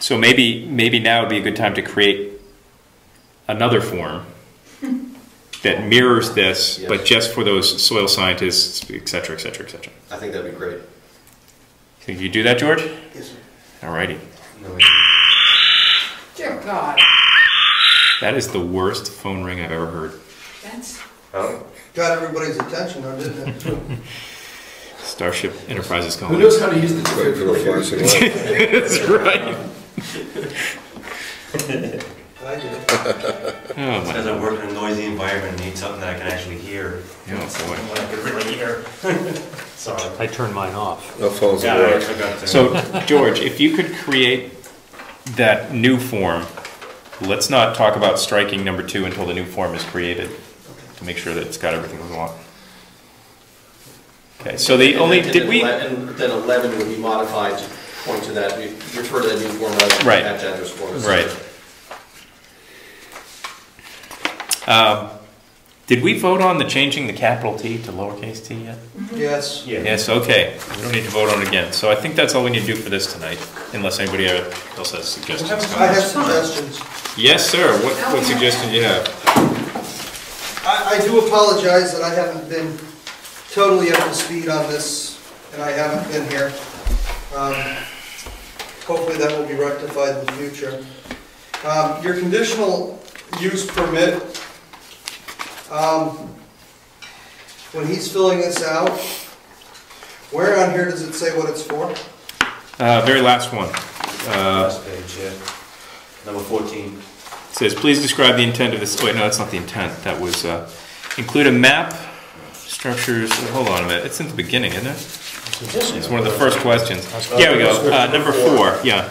So maybe now would be a good time to create another form that mirrors this, Yes. but just for those soil scientists, et cetera, et cetera, et cetera. I think that'd be great. Think you do that, George? Yes, sir. All righty. No, Dear God. That is the worst phone ring I've ever heard. That's... oh. Got everybody's attention though, didn't it? Starship Enterprises Who calling. knows how to use the Wait for the flashing light. That's right. I did. Oh, Because my. I work in a noisy environment and need something that I can actually hear. Oh, boy. What I can really hear. Sorry. I turned mine off. No phones Yeah, will I work. forgot to. So, George, if you could create that new form, let's not talk about striking number 2 until the new form is created to make sure that it's got everything we want. Okay, so the only, did we? And then 11 would be modified to point to that, we refer to that new form as Right. patch address form. Right. Did we vote on the changing the capital T to lowercase t yet? Yes. Yeah. Yes, okay. We don't need to vote on it again. So I think that's all we need to do for this tonight, unless anybody else has suggestions. I have suggestions. Yes, sir. What suggestion do you have? I do apologize that I haven't been totally up to speed on this, and I haven't been here. Hopefully that will be rectified in the future. Your conditional use permit, when he's filling this out, where on here does it say what it's for? Very last one. Last page, yeah. Number 14. It says, please describe the intent of this. Wait, no, that's not the intent. That was include a map, structures. Hold on a minute. It's in the beginning, isn't it? It's one of the first questions. Yeah, we go. Number 4. Yeah.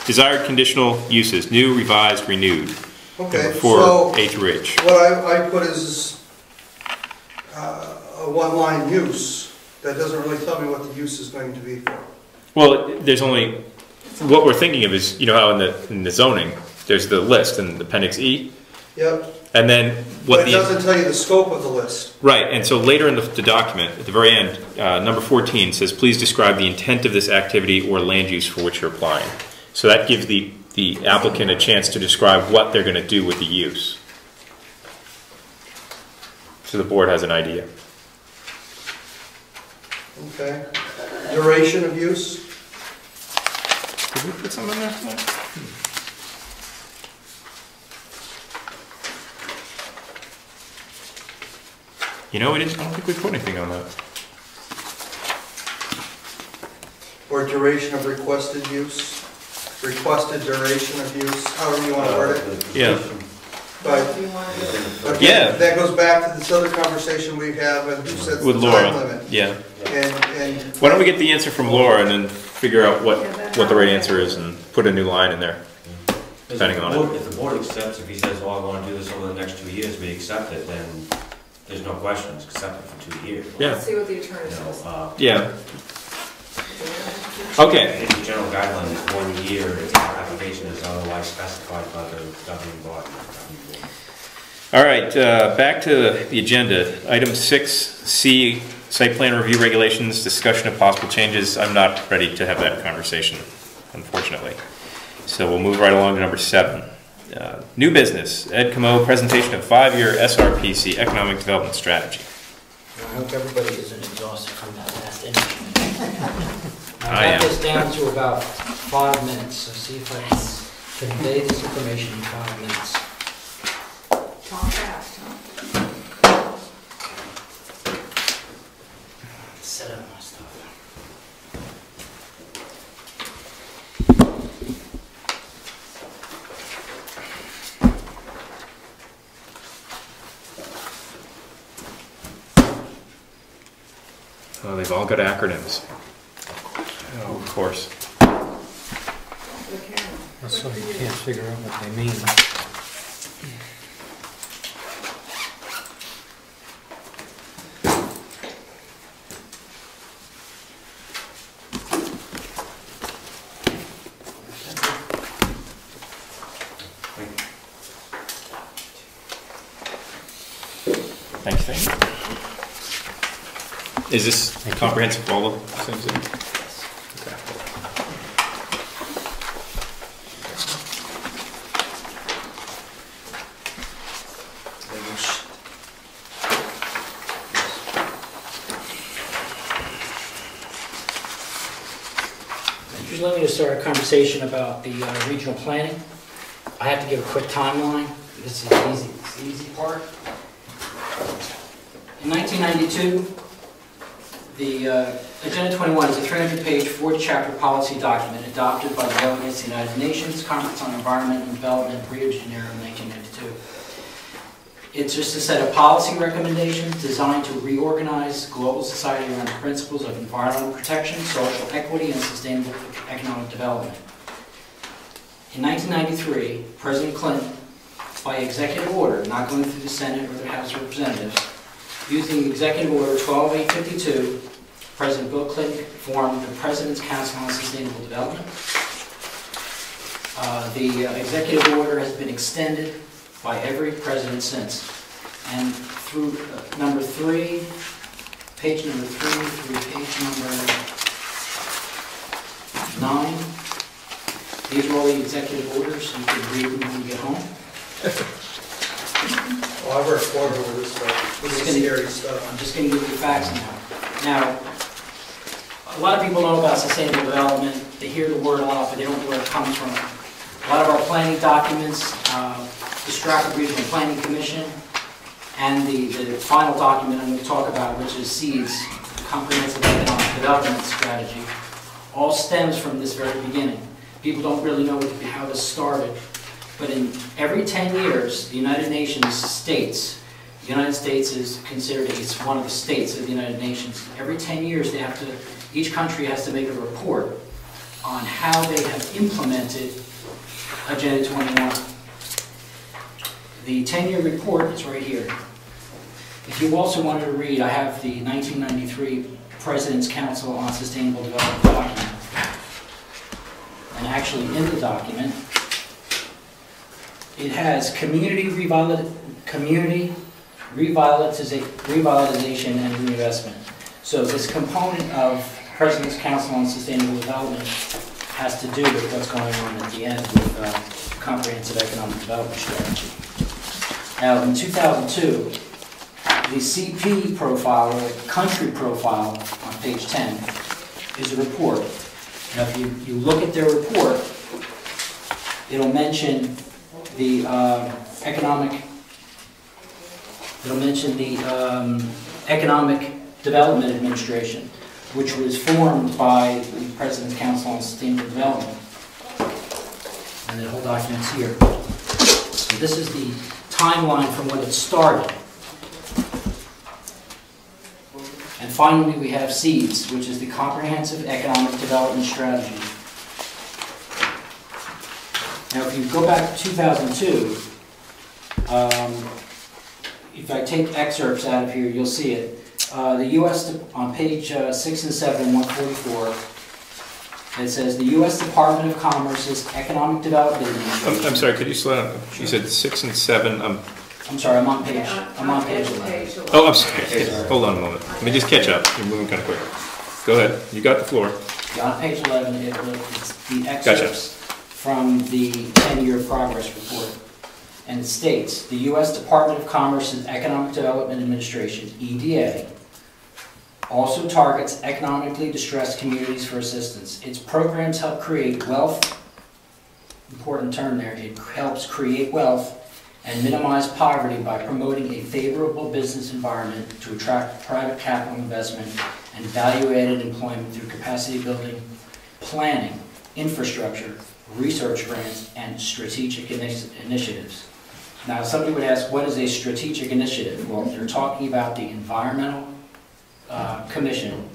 Desired conditional uses: new, revised, renewed. Okay, Number 4, so A through H. what I put is a one-line use. That doesn't really tell me what the use is going to be for. Well, there's only what we're thinking of is, you know how in the zoning there's the list in Appendix E, Yep. and then But what it the doesn't tell you the scope of the list. right. And so later in the document, at the very end, number 14 says, please describe the intent of this activity or land use for which you're applying. So that gives the applicant a chance to describe what they're going to do with the use. So the board has an idea. Okay. Duration of use. Did we put something in there? You know, I don't think we put anything on that. Or duration of requested use. Requested duration of use, however you want to word it. Yeah. But, Do you want to... okay, Yeah. that goes back to this other conversation we have and who sets With the time Laura. limit. Yeah. And Why don't we get the answer from Laura and then figure out what the right answer is and put a new line in there, depending on it. If the board accepts, if he says, oh, I want to do this over the next 2 years, we accept it, then there's no question, it's accepted for 2 years. Yeah. Let's see what the attorney You says. know, Yeah. I Okay. think the general guideline is 1 year if the application is otherwise specified by the governing body. All right, back to the agenda. Item 6C, site plan review regulations, discussion of possible changes. I'm not ready to have that conversation, unfortunately. So we'll move right along to number 7. New business, Ed Comeau, presentation of 5-year SRPC economic development strategy. I hope everybody isn't exhausted from that last interview. I I am. got this down to about 5 minutes, so see if I can convey this information in 5 minutes. Talk fast, huh? Set up my stuff. Oh, they've all got acronyms. Oh, of course. The camera. So you can't figure out what they mean. Thanks, thank you. Is this comprehensive all the same thing? Okay. start a conversation about the regional planning. I have to give a quick timeline. This is the easy part. In 1992, the Agenda 21 is a 300-page, 40-chapter policy document adopted by the delegates of the United Nations Conference on Environment and Development, Rio de Janeiro, in 1992. It's just a set of policy recommendations designed to reorganize global society around the principles of environmental protection, social equity, and sustainable economic development. In 1993, President Clinton, by executive order, not going through the Senate or the House of Representatives, using Executive Order 12852, President Bill Clinton formed the President's Council on Sustainable Development. The executive order has been extended by every president since. And through number 3, page number 3 through page number 9, these are all the executive orders. You can read them when you get home. Well, I work for orders, so this is scary stuff. I'm just going to give you facts now. Now, a lot of people know about sustainable development. They hear the word a lot, but they don't know where it comes from. A lot of our planning documents, the Stratford Regional Planning Commission, and the final document I'm going to talk about, which is SEEDS, Comprehensive Economic Development Strategy, all stems from this very beginning. People don't really know how this started, but in every 10 years, the United Nations states, the United States is considered, it's one of the states of the United Nations. Every 10 years, they have to, each country has to make a report on how they have implemented Agenda 21. The 10-year report is right here. If you also wanted to read, I have the 1993 President's Council on Sustainable Development document. And actually in the document, it has community revitalization and reinvestment. So this component of President's Council on Sustainable Development has to do with what's going on at the end with Comprehensive Economic Development Strategy. Now, in 2002, the CP profile, or country profile, on page 10, is a report. Now, if you look at their report, it'll mention the Economic Development Administration, which was formed by the President's Council on Sustainable Development. And the whole document's here. So this is the timeline from when it started. And finally, we have SEEDS, which is the Comprehensive Economic Development Strategy. Now, if you go back to 2002, if I take excerpts out of here, you'll see it. The U.S. on page 6 and 7, 144, it says the U.S. Department of Commerce's Economic Development Administration. I'm sorry, could you slow down? You said 6 and 7. I'm sorry, I'm on page 11. Oh, I'm sorry. Hold on a moment. Let me just catch up. You're moving kind of quick. Go ahead. You got the floor. Yeah, on page 11, it's the excerpts from the 10-year progress report. And it states, the U.S. Department of Commerce's Economic Development Administration, EDA, also targets economically distressed communities for assistance. Its programs help create wealth, important term there, it helps create wealth and minimize poverty by promoting a favorable business environment to attract private capital investment and value-added employment through capacity building, planning, infrastructure, research grants, and strategic initiatives. Now, somebody would ask, what is a strategic initiative? Well, you're talking about the Environmental Commission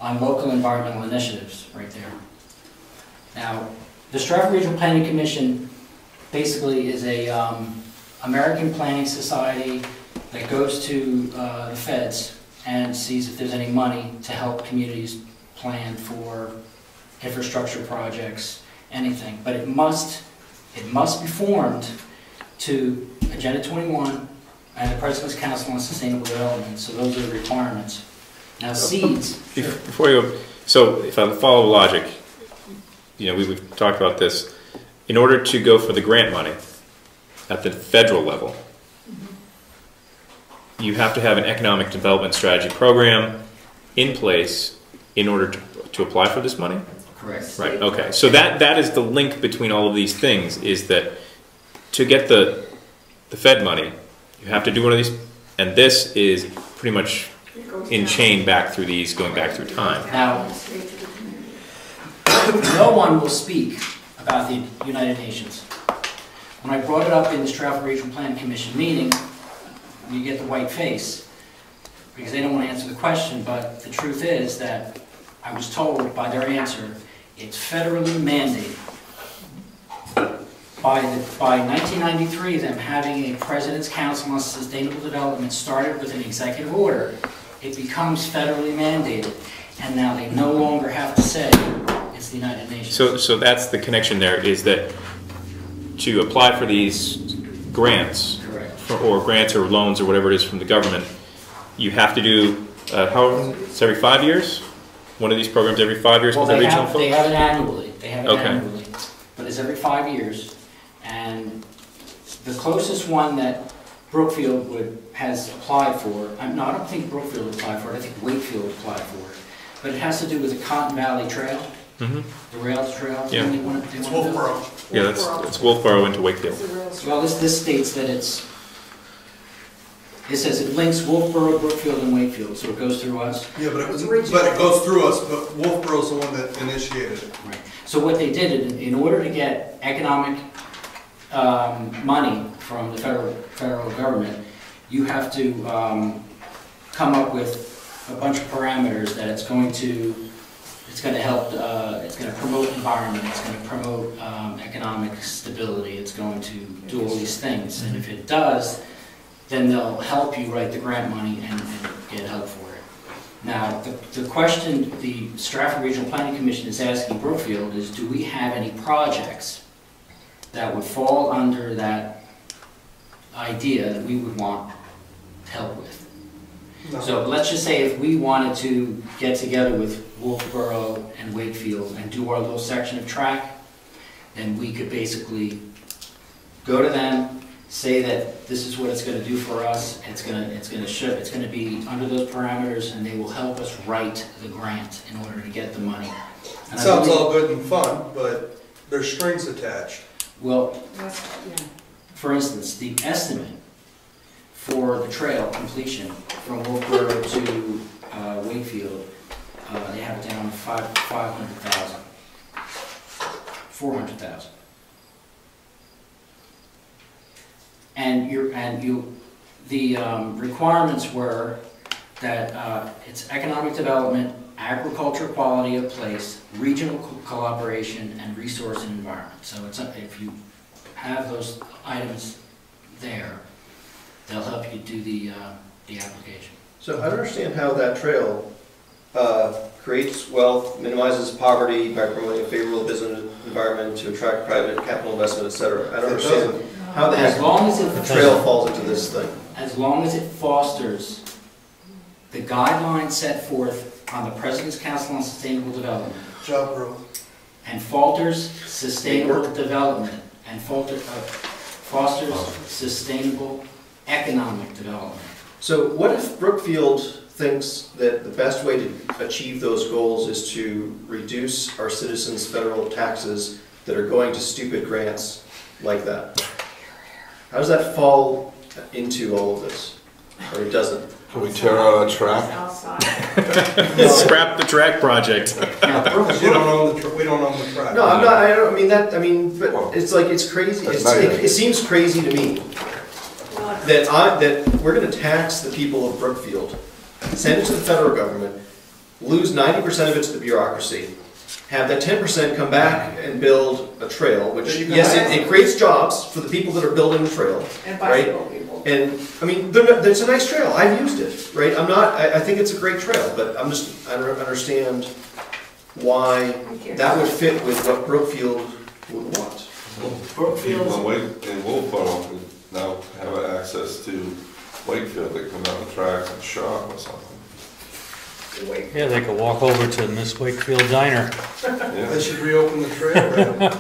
on Local Environmental Initiatives, right there. Now, the Stratford Regional Planning Commission basically is a American planning society that goes to the feds and sees if there's any money to help communities plan for infrastructure projects, anything. But it must be formed to Agenda 21 and the President's Council on Sustainable Development. So those are the requirements. Now, SEEDS. Before you go, so if I follow logic, you know, we've talked about this. In order to go for the grant money at the federal level, you have to have an economic development strategy program in place in order to apply for this money? Correct. Right, okay. So that is the link between all of these things, is that to get the Fed money, you have to do one of these, and this is pretty much It goes in down. chain back through these, going back through time. Now, Straight to the community. no one will speak about the United Nations. When I brought it up in this Travel Regional Planning Commission meeting, you get the white face, because they don't want to answer the question, but the truth is that I was told by their answer, it's federally mandated. By 1993, them having a President's Council on Sustainable Development started with an executive order, it becomes federally mandated, and now they no longer have to say it's the United Nations. So that's the connection there, is that to apply for these grants, Correct. or grants or loans or whatever it is from the government, you have to do, it's every 5 years? One of these programs every 5 years Well, with the they regional have it folks? annually. They have it Okay. annually, but it's every 5 years. And the closest one that Brookfield has applied for, I don't think Brookfield applied for it, I think Wakefield applied for it. But it has to do with the Cotton Valley Trail, Mhm. the rail trail. Yeah. They want to build. Yeah, it's Wolfboro into Wakefield. It's a real Well, this states that it says it links Wolfboro, Brookfield, and Wakefield, so it goes through us. Yeah, but it goes through us, but Wolfboro's the one that initiated it. Right. So what they did, in order to get economic money from the federal government, you have to come up with a bunch of parameters that it's going to help, it's going to promote environment, it's going to promote economic stability, it's going to do all these things. And if it does, then they'll help you write the grant money and get help for it. Now, the question the Stratford Regional Planning Commission is asking Brookfield is, do we have any projects that would fall under that idea that we would want help with? No. So let's just say if we wanted to get together with Wolfboro and Wakefield and do our little section of track, then we could basically go to them, say that this is what it's going to do for us. It's going to be under those parameters, and they will help us write the grant in order to get the money. And I Sounds believe- all good and fun, but there's strings attached. Well, That's, yeah. for instance, the estimate for the trail completion from Wolfboro to Wakefield, they have it down to 500,000, 400,000. The requirements were that it's economic development, agriculture quality of place, regional collaboration, and resource and environment. So it's if you have those items there, they'll help you do the application. So I don't understand how that trail creates wealth, minimizes poverty by promoting a favorable business environment to attract private capital investment, etc. I don't It understand how the As heck long as the it, trail falls into this thing. as long as it fosters the guidelines set forth on the President's Council on Sustainable Development, Job growth. and fosters sustainable development, and fosters sustainable economic development. So what if Brookfield thinks that the best way to achieve those goals is to reduce our citizens' federal taxes that are going to stupid grants like that? How does that fall into all of this? Or it doesn't? Can we tear out a track? Outside. Scrap the track project. Now, Because we don't own the track. No, I'm not, but it's like, it's crazy. That's not It seems crazy to me Well, that we're gonna tax the people of Brookfield, send it to the federal government, lose 90% of it to the bureaucracy, have that 10% come back and build a trail, which, Then you can yes, hire it creates jobs for the people that are building the trail, and right? bicycle people. And, I mean, it's a nice trail, I've used it, right? I think it's a great trail, but I don't understand why that would fit with what Brookfield would want. People in Wolfboro could now have access to Wakefield, they come down the tracks and shop or something. Yeah, they could walk over to Miss Wakefield Diner. Yeah. They should reopen the trail, right?